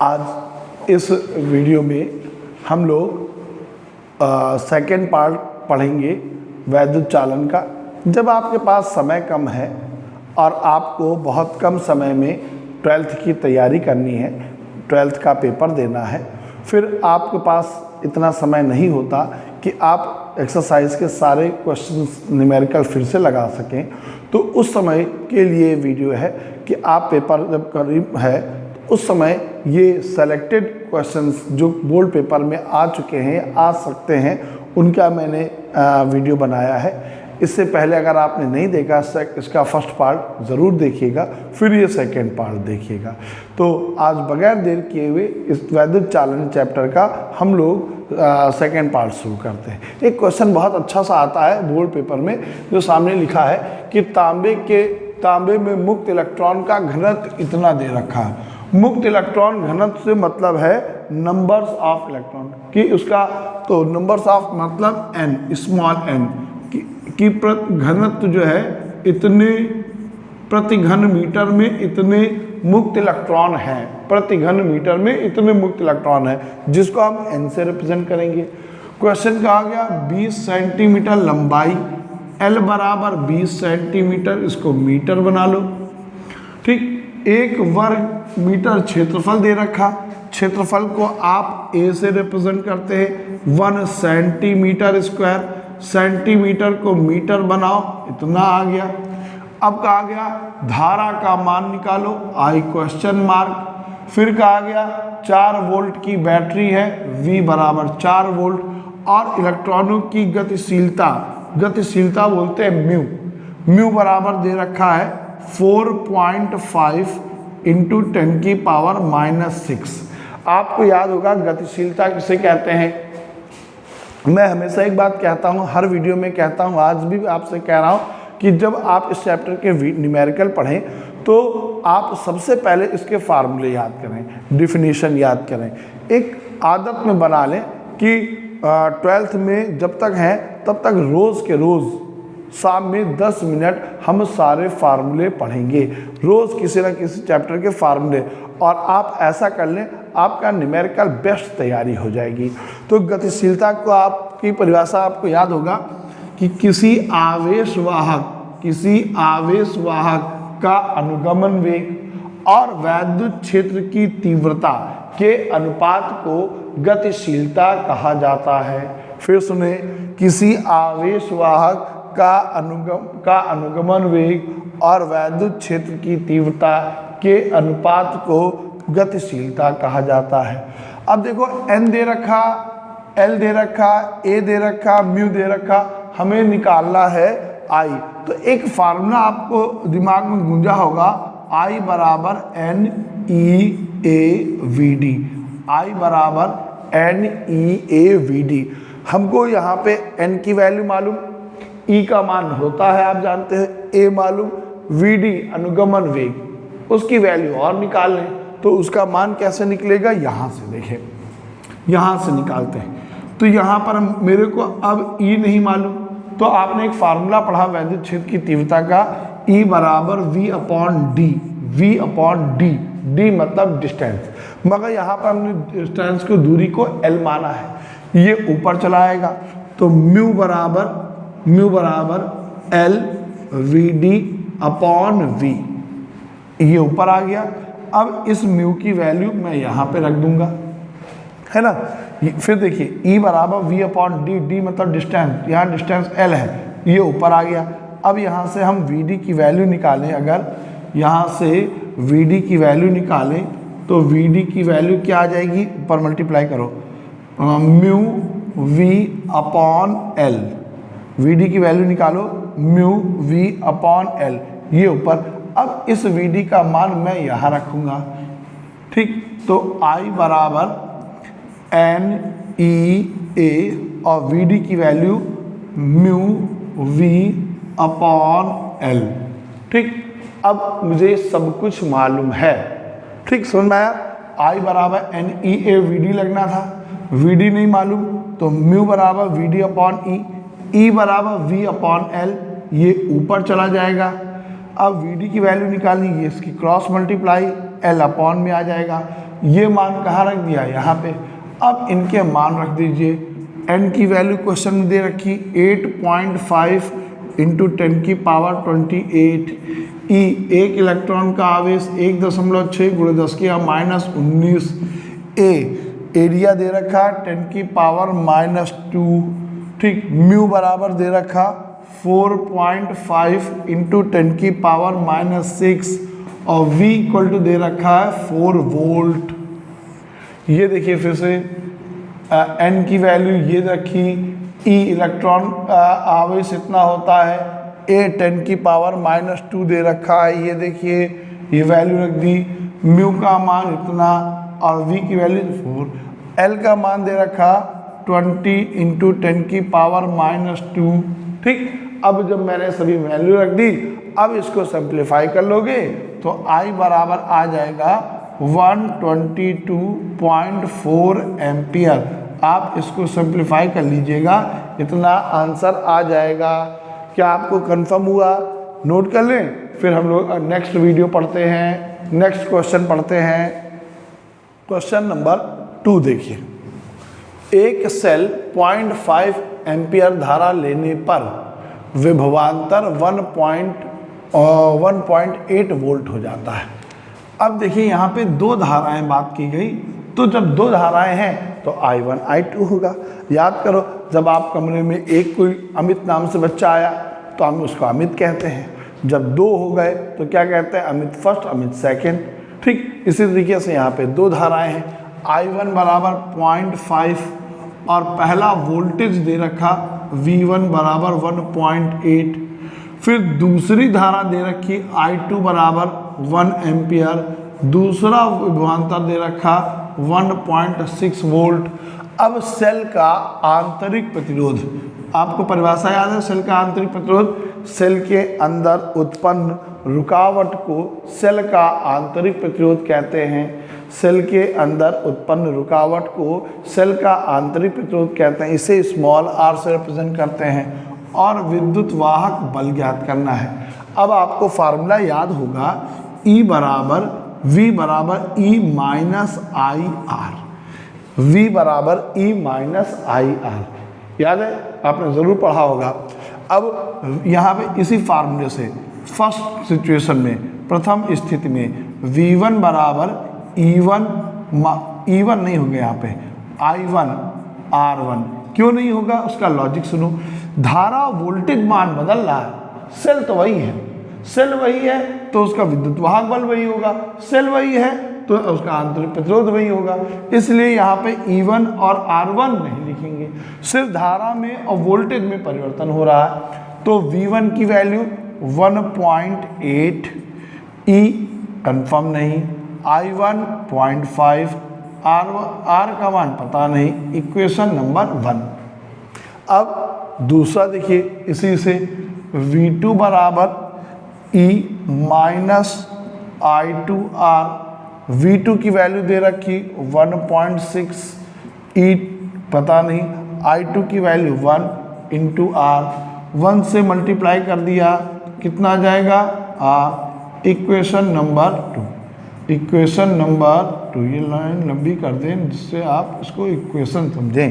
आज इस वीडियो में हम लोग सेकेंड पार्ट पढ़ेंगे वैद्युत चालन का। जब आपके पास समय कम है और आपको बहुत कम समय में 12th की तैयारी करनी है, 12th का पेपर देना है, फिर आपके पास इतना समय नहीं होता कि आप एक्सरसाइज के सारे क्वेश्चंस न्यूमेरिकल फिर से लगा सकें, तो उस समय के लिए वीडियो है कि आप पेपर जब करीब है तो उस समय ये सेलेक्टेड क्वेश्चंस जो बोर्ड पेपर में आ चुके हैं, आ सकते हैं, उनका मैंने वीडियो बनाया है। इससे पहले अगर आपने नहीं देखा इसका फर्स्ट पार्ट ज़रूर देखिएगा, फिर ये सेकंड पार्ट देखिएगा। तो आज बगैर देर किए हुए इस वैद्युत चालन चैप्टर का हम लोग सेकंड पार्ट शुरू करते हैं। एक क्वेश्चन बहुत अच्छा सा आता है बोर्ड पेपर में, जो सामने लिखा है कि तांबे में मुक्त इलेक्ट्रॉन का घनत्व इतना दे रखा है। मुक्त इलेक्ट्रॉन घनत्व से मतलब है नंबर्स ऑफ इलेक्ट्रॉन कि उसका, तो नंबर्स ऑफ मतलब n, स्मॉल n की घनत्व जो है इतने प्रति घन मीटर में इतने मुक्त इलेक्ट्रॉन हैं, प्रति घन मीटर में इतने मुक्त इलेक्ट्रॉन है, जिसको हम n से रिप्रेजेंट करेंगे। क्वेश्चन कहा गया 20 सेंटीमीटर लंबाई, L बराबर 20 सेंटीमीटर, इसको मीटर बना लो। ठीक, 1 वर्ग मीटर क्षेत्रफल दे रखा, क्षेत्रफल को आप A से रिप्रेजेंट करते हैं 1 सेंटीमीटर स्क्वायर, सेंटीमीटर को मीटर बनाओ, इतना आ गया। अब कहा गया धारा का मान निकालो, I क्वेश्चन मार्क। फिर कहा गया 4 वोल्ट की बैटरी है, V बराबर 4 वोल्ट, और इलेक्ट्रॉनों की गतिशीलता बोलते हैं म्यू बराबर दे रखा है 4.5 इंटू 10 की पावर -6। आपको याद होगा गतिशीलता किसे कहते हैं। मैं हमेशा एक बात कहता हूँ, हर वीडियो में कहता हूँ, आज भी आपसे कह रहा हूँ कि जब आप इस चैप्टर के न्यूमेरिकल पढ़ें तो आप सबसे पहले इसके फार्मूले याद करें, डिफिनीशन याद करें। एक आदत में बना लें कि 12th में जब तक हैं तब तक रोज़ के रोज़ शाम में 10 मिनट हम सारे फार्मूले पढ़ेंगे, रोज़ किसी न किसी चैप्टर के फार्मूले, और आप ऐसा कर लें आपका न्यूमेरिकल बेस्ट तैयारी हो जाएगी। तो गतिशीलता को आपकी परिभाषा आपको याद होगा कि किसी आवेशवाहक का अनुगमन वेग और वैद्युत क्षेत्र की तीव्रता के अनुपात को गतिशीलता कहा जाता है। फिर सुने, किसी आवेशवाहक का अनुगमन वेग और वैद्युत क्षेत्र की तीव्रता के अनुपात को गतिशीलता कहा जाता है। अब देखो n दे रखा, L दे रखा, A दे रखा, म्यू दे रखा, हमें निकालना है I। तो एक फार्मूला आपको दिमाग में गूंजा होगा, I बराबर NEAVD, I बराबर NEAVD। हमको यहाँ पे n की वैल्यू मालूम, E का मान होता है आप जानते हैं, A मालूम, VD अनुगमन वेग, उसकी वैल्यू और निकाल लें तो उसका मान कैसे निकलेगा, यहाँ से देखें, यहाँ से निकालते हैं। तो यहाँ पर मेरे को अब E नहीं मालूम, तो आपने एक फार्मूला पढ़ा वैद्युत क्षेत्र की तीव्रता का, E बराबर V अपॉन D, D मतलब डिस्टेंस, मगर यहाँ पर हमने डिस्टेंस को, दूरी को L माना है, ये ऊपर चला आएगा। तो म्यू बराबर L VD अपॉन V, ये ऊपर आ गया। अब इस म्यू की वैल्यू मैं यहाँ पे रख दूंगा, है ना। फिर देखिए E बराबर V अपॉन D, D मतलब डिस्टेंस, यहाँ डिस्टेंस L है, ये ऊपर आ गया। अब यहाँ से हम VD की वैल्यू निकालें, अगर यहाँ से VD की वैल्यू निकालें तो VD की वैल्यू क्या आ जाएगी, ऊपर मल्टीप्लाई करो, mu V upon L, VD की वैल्यू निकालो, म्यू V अपॉन L, ये ऊपर। अब इस VD का मान मैं यहाँ रखूँगा, ठीक। तो I बराबर NEA और VD की value mu V upon L, ठीक। अब मुझे सब कुछ मालूम है, ठीक, समझ में आया। I बराबर NEA VD लगना था, VD नहीं मालूम, तो म्यू बराबर VD अपॉन E बराबर V अपॉन L, ये ऊपर चला जाएगा। अब VD की वैल्यू निकालनी, ये इसकी क्रॉस मल्टीप्लाई L अपॉन में आ जाएगा। ये मान कहाँ रख दिया, यहाँ पे। अब इनके मान रख दीजिए। n की वैल्यू क्वेश्चन में दे रखी 8.5 इंटू 10 की पावर 28 ई, एक इलेक्ट्रॉन का आवेश 1.6 × 10⁻⁻19 ए, एरिया दे रखा 10 की पावर -2, ठीक। म्यू बराबर दे रखा 4.5 इंटू 10 की पावर -6 और v इक्वल टू दे रखा है 4 वोल्ट। ये देखिए फिर से n की वैल्यू ये रखी, ई इलेक्ट्रॉन आवेश इतना होता है, a 10 की पावर -2 दे रखा है, ये देखिए ये वैल्यू रख दी। म्यू का मान इतना और v की वैल्यू 4, l का मान दे रखा 20 इंटू 10 की पावर -2, ठीक। अब जब मैंने सभी वैल्यू रख दी, अब इसको सिंप्लीफाई कर लोगे तो I बराबर आ जाएगा 122.4 एम्पियर। आप इसको सिंप्लीफाई कर लीजिएगा, इतना आंसर आ जाएगा। क्या आपको कंफर्म हुआ? नोट कर लें, फिर हम लोग नेक्स्ट वीडियो पढ़ते हैं, नेक्स्ट क्वेश्चन पढ़ते हैं। क्वेश्चन नंबर 2 देखिए। एक सेल 0.5 एम्पियर धारा लेने पर विभवांतर 1.8 वोल्ट हो जाता है। अब देखिए यहाँ पे दो धाराएं बात की गई, तो जब दो धाराएं हैं तो I1 I2 होगा। याद करो, जब आप कमरे में एक कोई अमित नाम से बच्चा आया तो हम उसको अमित कहते हैं। जब दो हो गए तो क्या कहते हैं? अमित फर्स्ट, अमित सेकेंड, ठीक। इसी तरीके से यहाँ पे दो धाराएं हैं, I1 बराबर 0.5 और पहला वोल्टेज दे रखा V1 बराबर 1.8, फिर दूसरी धारा दे रखी I2 बराबर 1 एम्पियर, दूसरा विभवांतर दे रखा 1.6 वोल्ट। अब सेल का आंतरिक प्रतिरोध, आपको परिभाषा याद है सेल का आंतरिक प्रतिरोध? सेल के अंदर उत्पन्न रुकावट को सेल का आंतरिक प्रतिरोध कहते हैं। सेल के अंदर उत्पन्न रुकावट को सेल का आंतरिक प्रतिरोध कहते हैं। इसे स्मॉल r से रिप्रेजेंट करते हैं। और विद्युत वाहक बल ज्ञात करना है। अब आपको फार्मूला याद होगा, E बराबर V बराबर E minus I R, V बराबर E माइनस आई आर, याद है? आपने ज़रूर पढ़ा होगा। अब यहाँ पे इसी फार्मूले से फर्स्ट सिचुएशन में, प्रथम स्थिति में V1 बराबर E1 नहीं होगा, यहाँ पे I1 R1 क्यों नहीं होगा? उसका लॉजिक सुनो। धारा वोल्टेज मान बदल रहा है, सेल तो वही है, सेल वही है तो उसका विद्युत वाहक बल वही होगा, सेल वही है तो उसका आंतरिक प्रतिरोध वही होगा। इसलिए यहाँ पे E1 और R1 नहीं लिखेंगे, सिर्फ धारा में और वोल्टेज में परिवर्तन हो रहा है। तो V1 की वैल्यू 1.8, E कंफर्म नहीं, I1 0.5, R का मान पता नहीं। Equation number 1। अब दूसरा देखिए, इसी से V2 बराबर E माइनस I2R, V2 की वैल्यू दे रखी 1.6, E पता नहीं, I2 की वैल्यू 1 इंटू R, 1 से मल्टीप्लाई कर दिया, कितना आ जाएगा? R। Equation number 2। Equation number 2, ये लाइन लंबी कर दें जिससे आप इसको इक्वेशन समझें,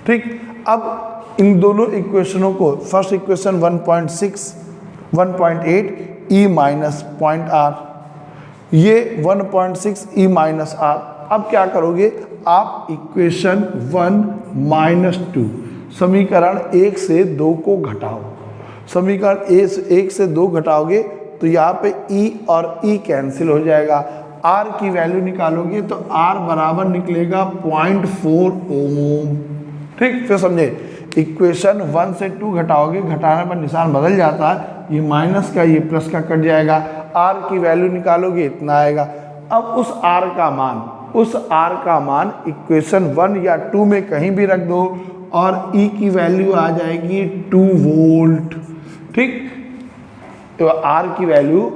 ठीक। अब इन दोनों इक्वेशनों को, first equation 1.6, 1.8 E minus point R, ये 1.6 E माइनस R। अब क्या करोगे आप? इक्वेशन 1 माइनस 2, समीकरण 1 से 2 को घटाओ। समीकरण 1 से 2 घटाओगे तो यहाँ पे E और E कैंसिल हो जाएगा। R की वैल्यू निकालोगे तो R बराबर निकलेगा 0.4 ओम, ठीक। फिर समझे, इक्वेशन 1 से 2 घटाओगे, घटाने पर निशान बदल जाता है, ये माइनस का ये प्लस का कट जाएगा। R की वैल्यू निकालोगे, इतना आएगा। अब उस R का मान इक्वेशन 1 या 2 में कहीं भी रख दो और E की वैल्यू आ जाएगी 2 वोल्ट, ठीक। तो R की वैल्यू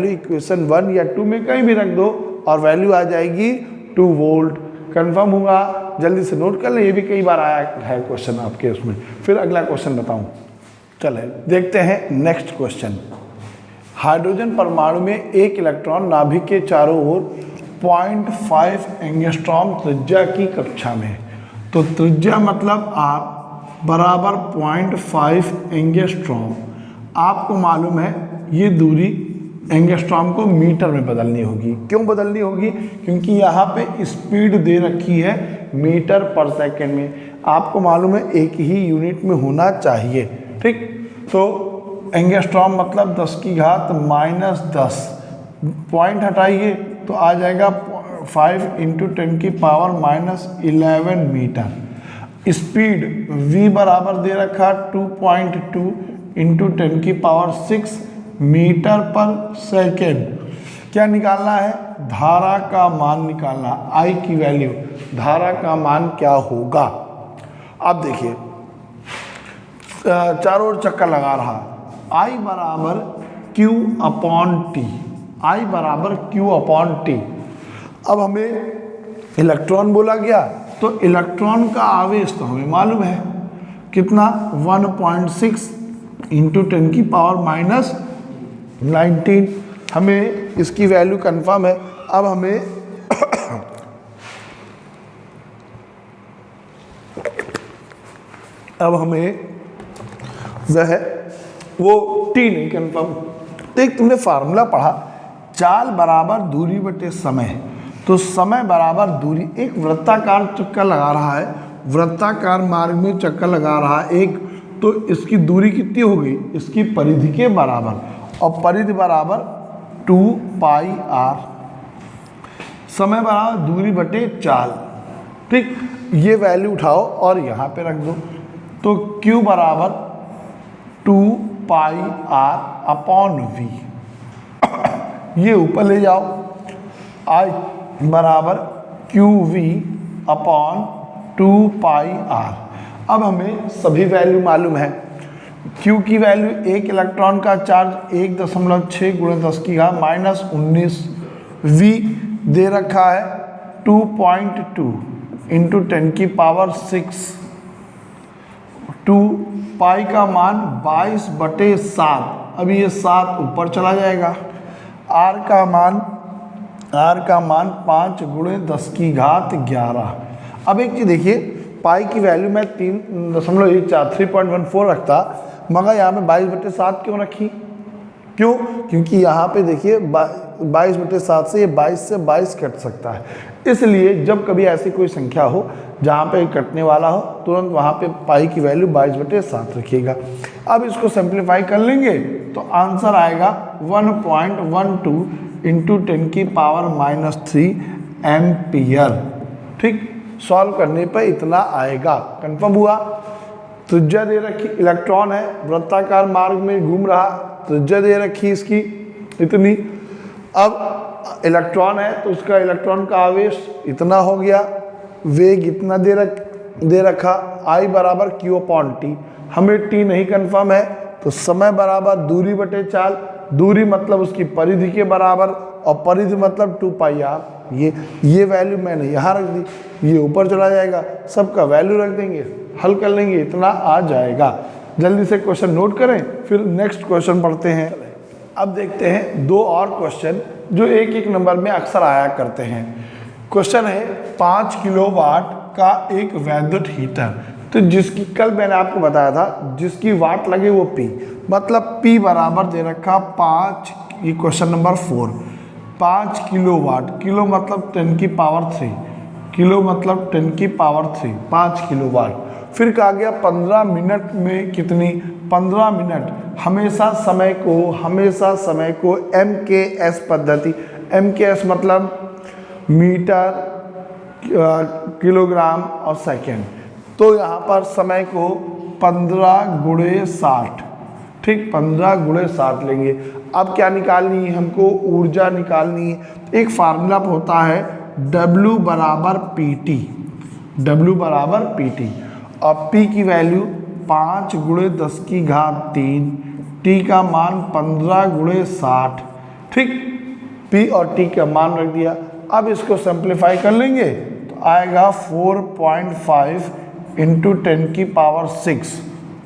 इक्वेशन 1 या 2 में कहीं भी रख दो और वैल्यू आ जाएगी 2 वोल्ट। कंफर्म हुआ? जल्दी से नोट कर ले, ये भी कई बार आया है क्वेश्चन आपके उसमें। फिर अगला क्वेश्चन बताऊं, चले देखते हैं नेक्स्ट क्वेश्चन। हाइड्रोजन परमाणु में एक इलेक्ट्रॉन नाभिक के चारों ओर 0.5 एंगस्ट्रॉम त्रिज्या की कक्षा में। तो त्रिज्या मतलब R बराबर 0.5 एंगस्ट्रॉम। आपको मालूम है ये दूरी एंगस्ट्रॉम को मीटर में बदलनी होगी। क्यों बदलनी होगी? क्योंकि यहाँ पे स्पीड दे रखी है मीटर पर सेकंड में। आपको मालूम है एक ही यूनिट में होना चाहिए, ठीक। तो एंगस्ट्रॉम मतलब 10 की घात -10, पॉइंट हटाइए तो आ जाएगा 5 × 10 की पावर -11 मीटर। स्पीड v बराबर दे रखा 2.2 × 10 की पावर 6 मीटर पर सेकेंड। क्या निकालना है? धारा का मान निकालना, I की वैल्यू, धारा का मान क्या होगा। अब देखिए चारों ओर चक्कर लगा रहा, I बराबर Q/T, I बराबर Q/T। अब हमें इलेक्ट्रॉन बोला गया तो इलेक्ट्रॉन का आवेश तो हमें मालूम है कितना, 1.6 × 10 की पावर -19। हमें इसकी वैल्यू कंफर्म है। अब हमें वो टी नहीं कंफर्म। देख तुमने फार्मूला पढ़ा, चाल बराबर दूरी बटे समय। तो समय बराबर दूरी, एक वृत्ताकार चक्कर लगा रहा है, वृत्ताकार मार्ग में चक्कर लगा रहा है एक, तो इसकी दूरी कितनी हो गई? इसकी परिधि के बराबर, और परिधि बराबर 2πr। समय बराबर दूरी बटे चाल, ठीक। ये वैल्यू उठाओ और यहाँ पे रख दो। तो Q बराबर 2πr/v, ये ऊपर ले जाओ। I बराबर QV/2πr। अब हमें सभी वैल्यू मालूम है। Q की वैल्यू, एक इलेक्ट्रॉन का चार्ज 1.6 × 10 की घात -19, V दे रखा है 2.2 × 10 की पावर 6, 2 पाई का मान 22/7। अभी ये 7 ऊपर चला जाएगा। R का मान 5 × 10 की घात 11। अब एक चीज़ देखिए, पाई की वैल्यू मैं 3.14 रखता, मगर यहाँ पे 22/7 क्यों रखी? क्यों? क्योंकि यहाँ पे देखिए 22/7 से ये 22 कट सकता है। इसलिए जब कभी ऐसी कोई संख्या हो जहाँ पे कटने वाला हो, तुरंत वहाँ पे पाई की वैल्यू 22/7 रखिएगा। अब इसको सिंप्लीफाई कर लेंगे तो आंसर आएगा 1.12 × 10 की पावर -3 एम्पियर, ठीक। सॉल्व करने पर इतना आएगा। कंफर्म हुआ? त्रिज्या दे रखी, इलेक्ट्रॉन है, वृत्ताकार मार्ग में घूम रहा, त्रिज्या दे रखी इसकी इतनी। अब इलेक्ट्रॉन है तो उसका इलेक्ट्रॉन का आवेश इतना हो गया, वेग इतना दे रखा, I बराबर Q/T। हमें T नहीं कंफर्म है, तो समय बराबर दूरी बटे चाल, दूरी मतलब उसकी परिधि के बराबर, और परिधि मतलब 2πr। ये वैल्यू मैंने यहाँ रख दी, ये ऊपर चला जाएगा, सबका वैल्यू रख देंगे, हल कर लेंगे, इतना आ जाएगा। जल्दी से क्वेश्चन नोट करें, फिर नेक्स्ट क्वेश्चन पढ़ते हैं। अब देखते हैं दो और क्वेश्चन जो एक नंबर में अक्सर आया करते हैं। क्वेश्चन है 5 किलोवाट का एक वैद्युत हीटर, तो जिसकी कल मैंने आपको बताया था जिसकी वाट लगे वो P, मतलब P बराबर दे रखा 5, ये क्वेश्चन नंबर 4, 5 किलोवाट, किलो मतलब 10 की पावर 3, किलो मतलब 10 की पावर 3, 5 किलोवाट। फिर कहा गया 15 मिनट में कितनी, 15 मिनट। हमेशा समय को MKS पद्धति, MKS मतलब मीटर, किलोग्राम और सेकेंड। तो यहाँ पर समय को 15 × 60, ठीक, 15 × 60 लेंगे। अब क्या निकालनी है हमको? ऊर्जा निकालनी है। एक फार्मूला होता है W बराबर PT, W बराबर PT, और P की वैल्यू 5 × 10 की घात 3, T का मान 15 × 60, ठीक। P और T का मान रख दिया। अब इसको सिंप्लीफाई कर लेंगे तो आएगा 4.5 × 10 की पावर 6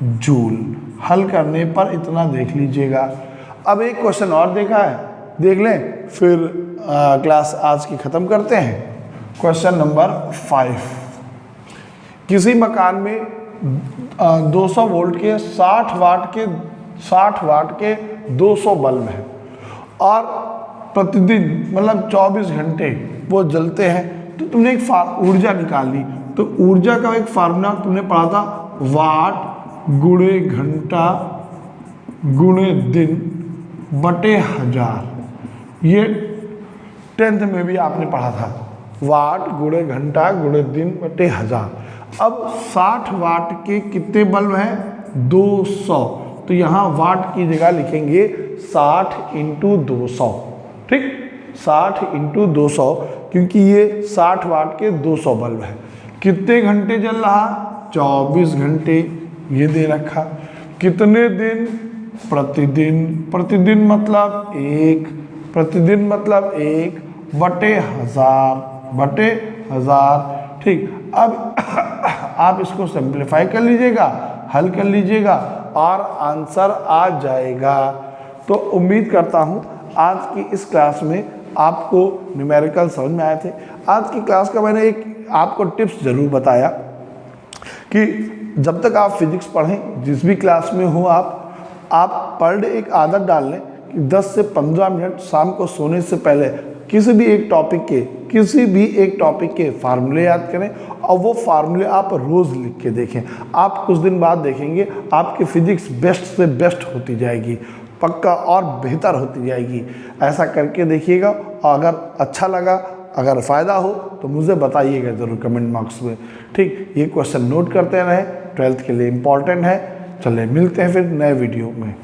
जूल। हल करने पर इतना देख लीजिएगा। अब एक क्वेश्चन और देखा है, देख लें, फिर क्लास आज की ख़त्म करते हैं। क्वेश्चन नंबर 5, किसी मकान में 200 वोल्ट के 60 वाट के 200 बल्ब हैं और प्रतिदिन मतलब 24 घंटे वो जलते हैं। तो तुमने एक ऊर्जा निकाली, तो ऊर्जा का एक फार्मूला तुमने पढ़ा था, वाट गुणे घंटा गुणे दिन बटे हजार। ये 10th में भी आपने पढ़ा था, वाट गुणे घंटा गुणे दिन बटे हजार। अब 60 वाट के कितने बल्ब हैं? 200। तो यहाँ वाट की जगह लिखेंगे 60 × 200। ठीक, 60 × 200, क्योंकि ये 60 वाट के 200 बल्ब है। कितने घंटे जल रहा? 24 घंटे। ये दे रखा। कितने दिन? प्रतिदिन। प्रतिदिन मतलब 1, प्रतिदिन मतलब 1 बटे हजार। ठीक, अब आप इसको सिंप्लीफाई कर लीजिएगा, हल कर लीजिएगा और आंसर आ जाएगा। तो उम्मीद करता हूँ आज की इस क्लास में आपको न्यूमेरिकल समझ में आए थे। आज की क्लास का मैंने एक आपको टिप्स ज़रूर बताया कि जब तक आप फिजिक्स पढ़ें, जिस भी क्लास में हो आप पर डे एक आदत डाल लें कि 10 से 15 मिनट शाम को सोने से पहले किसी भी एक टॉपिक के फार्मूले याद करें और वो फार्मूले आप रोज़ लिख के देखें। आप कुछ दिन बाद देखेंगे आपकी फिजिक्स बेस्ट से बेस्ट होती जाएगी, पक्का और बेहतर होती जाएगी। ऐसा करके देखिएगा और अगर अच्छा लगा, अगर फ़ायदा हो तो मुझे बताइएगा ज़रूर कमेंट बॉक्स में। ठीक, ये क्वेश्चन नोट करते रहें, 12th के लिए इम्पॉर्टेंट है। चलिए मिलते हैं फिर नए वीडियो में।